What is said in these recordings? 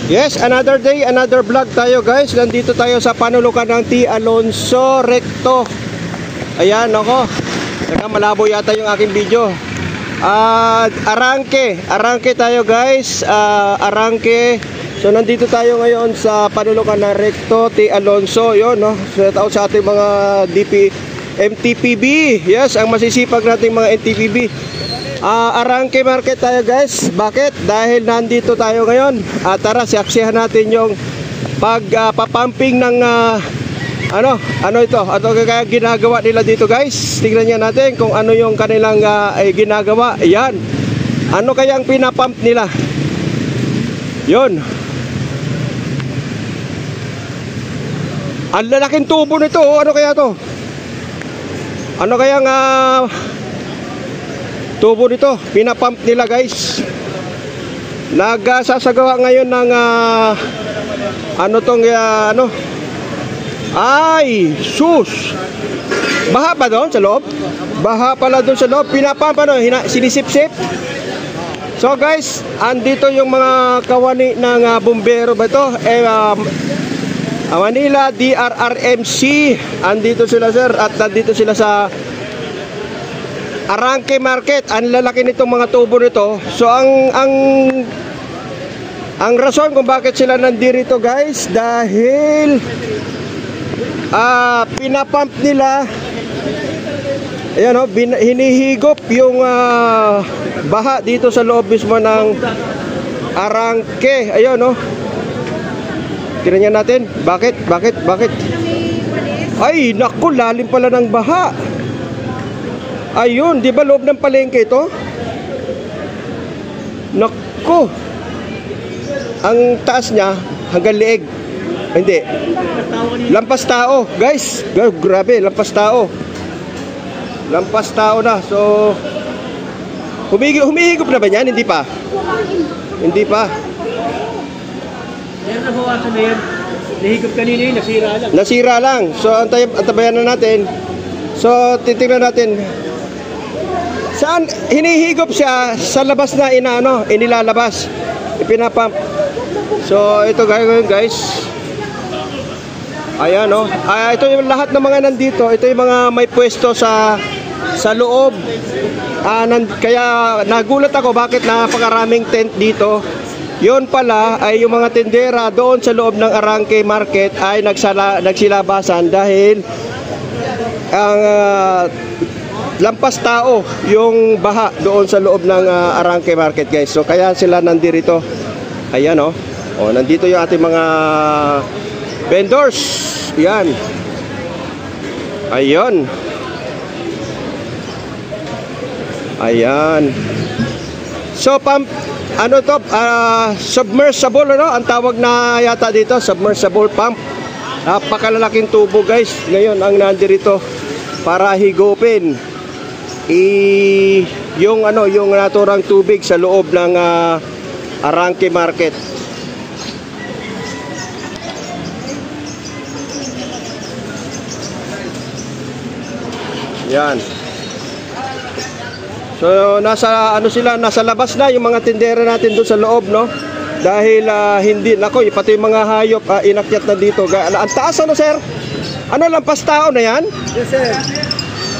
Yes, another day, another vlog tayo guys. Nandito tayo sa panulukan ng T. Alonso Recto. Ayan, ako. Teka, malabo yata yung aking video. Arangke tayo guys. Arangke. So nandito tayo ngayon sa panulukan ng Recto T. Alonso. Yun, no? Shout out sa ating mga MTPB. Yes, ang masisipag nating mga MTPB. Arangke market tayo guys. Bakit? Dahil nandito tayo ngayon. Tara, saksihan natin yung pagpapumping ng ano ito? Ano kaya ginagawa nila dito guys? Tingnan niya natin kung ano yung kanilang ginagawa. Ayan. Ano kaya ang pinapump nila? Yun. Ang lalaking tubo nito. Ano kaya to? Ano kaya tubo nito? Pinapump nila guys. Nagsasagawa ngayon ng ano tong ay sus. Baha pa doon sa loob? Baha pala doon sa loob. Pinapump sinisip-sip. So guys, andito yung mga kawani ng bumbero ba ito? Manila DRRMC. Andito sila sir. At nandito sila sa Arangke market. Ang lalaki nitong mga tubo nito. So ang rason kung bakit sila nandito guys, dahil pinapump nila, ayan, hinihigop yung baha dito sa loob mismo ng Arangke. Ayun, no. Tingnan natin. Bakit? Ay, naku, lalim pala ng baha. Ayun, di ba loob ng palengke ito? Naku. Ang taas niya hanggang leeg. Hindi. Lampas tao, guys. Grabe, lampas tao. Lampas tao na. So humihigop na ba yan? Hindi pa. Hindi pa. Yan nabawasan na yan. Nahigop kanina yun, nasira lang. Nasira lang. So antabayan na natin. So titingnan natin. Saan hinihigop siya? Sa labas na inilalabas. Ipinapump. So ito guys. Ayan, no. Ito yung lahat ng mga nandito. Ito yung mga may pwesto sa loob. Kaya nagulat ako bakit napakaraming tent dito. Yun pala ay yung mga tindera doon sa loob ng Arangke market ay nagsilabasan dahil ang lampas tao yung baha doon sa loob ng Arangke market guys. So kaya sila nandito. Ayan, oh. Nandito yung ating mga vendors. Yan. Ayun. Ayan. So submersible, ang tawag na yata dito, submersible pump. Napakalalaking tubo guys. Ngayon ang nandito para higupin yung naturang tubig sa loob ng Arangke market. Yan. So nasa labas na yung mga tindera natin doon sa loob, no? Dahil pati yung mga hayop inakyat na dito. Ang taas sir? Ano, lampas tao na yan? Yes sir.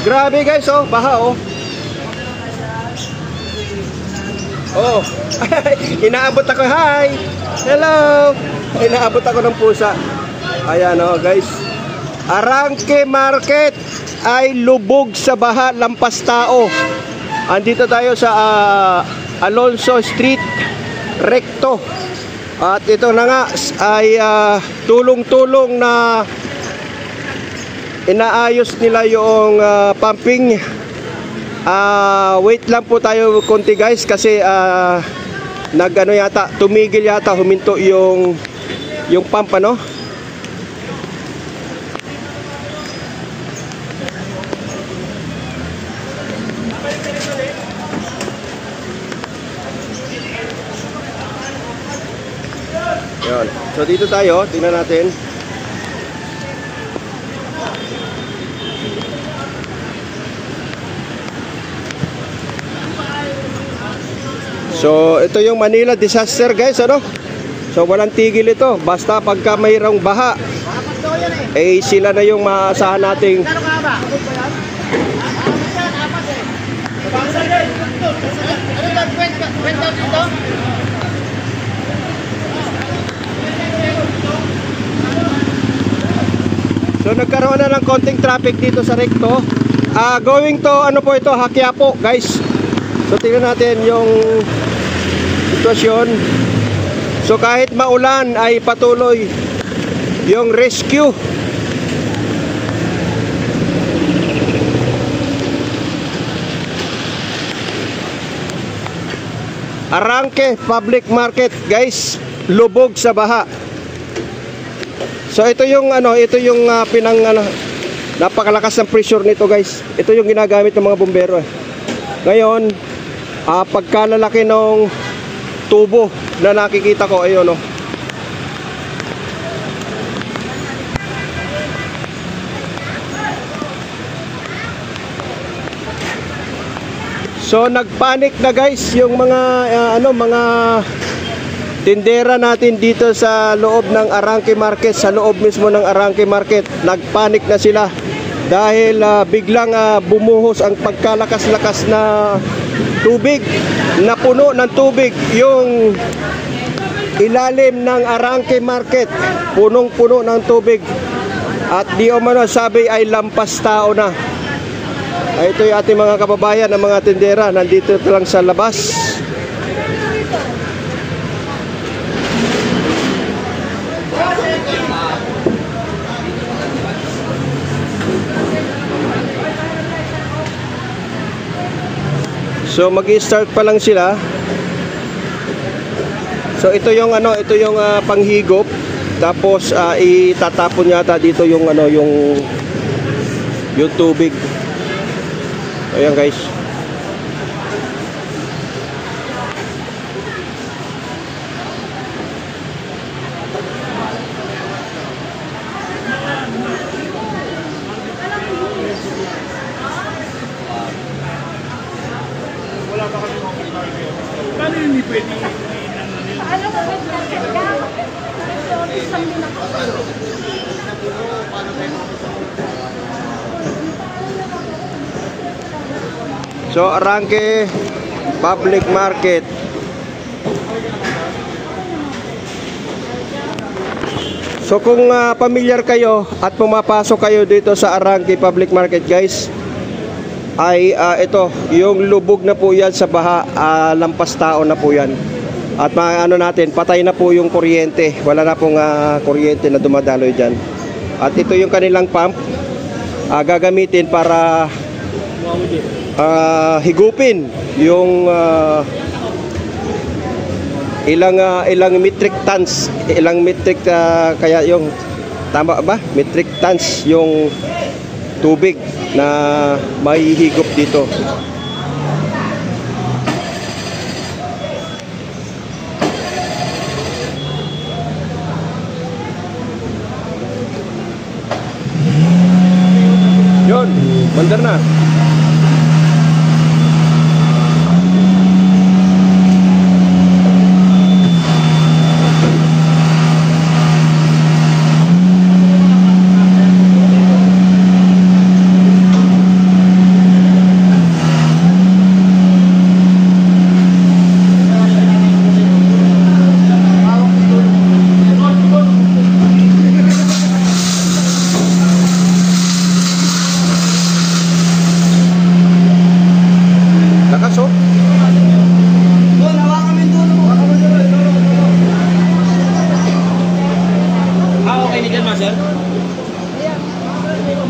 Grabe guys, baha inaabot ako. Hi. Hello. Inaabot ako ng pusa. Ayan, guys. Arangke market ay lubog sa baha, lampas tao. Andito tayo sa Alonso Street Recto. At ito na nga ay tulong-tulong na inaayos nila yung pumping. Wait lang po tayo konti guys kasi tumigil yata, huminto yung pump, ano? Yan. So dito tayo, tingnan natin. So ito yung Manila disaster guys, ano? So walang tigil ito. Basta pagka mayroong baha, eh sila na yung maasahan nating So nagkaroon na ng konting traffic dito sa Recto. Going to ano po ito, Haquiapo, guys. So tingnan natin yung sitwasyon. So kahit maulan ay patuloy yung rescue. Arangke Public Market, guys, lubog sa baha. So ito yung napakalakas ng pressure nito, guys. Ito yung ginagamit ng mga bumbero eh. Ngayon, pagkalalaki ng tubo na nakikita ko, ayun oh. So nagpanik na, guys, yung mga mga tindera natin dito sa loob ng Arangke Market, sa loob mismo ng Arangke Market. Nagpanik na sila dahil biglang bumuhos ang pagkalakas-lakas na tubig, napuno ng tubig yung ilalim ng Arangke Market, punong-puno ng tubig. At di umano sabi ay lampas tao na. Ito yung ating mga kababayan, ng mga tindera, nandito lang sa labas. So mag-i-start pa lang sila. So ito yung panghigop, tapos itatapon yata dito yung yung tubig. Ayan, guys. Paano hindi pwede? So Arangke Public Market. So kung pamilyar kayo at pumapasok kayo dito sa Arangke Public Market, guys, ay ito, yung lubog na po yan sa baha, lampas tao na po yan. At natin, patay na po yung kuryente. Wala na pong kuryente na dumadaloy dyan. At ito yung kanilang pump, gagamitin para higupin yung ilang metric tons, kaya yung tama ba? Metric tons yung tubig na mahihigop dito. Yun, mandar na.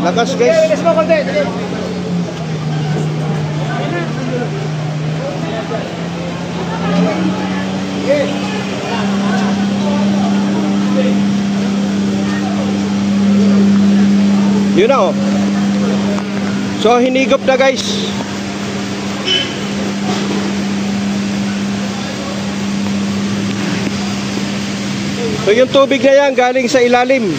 Lakas, guys. Yun na, oh. So hinigop na, guys. So yung tubig na yan galing sa ilalim.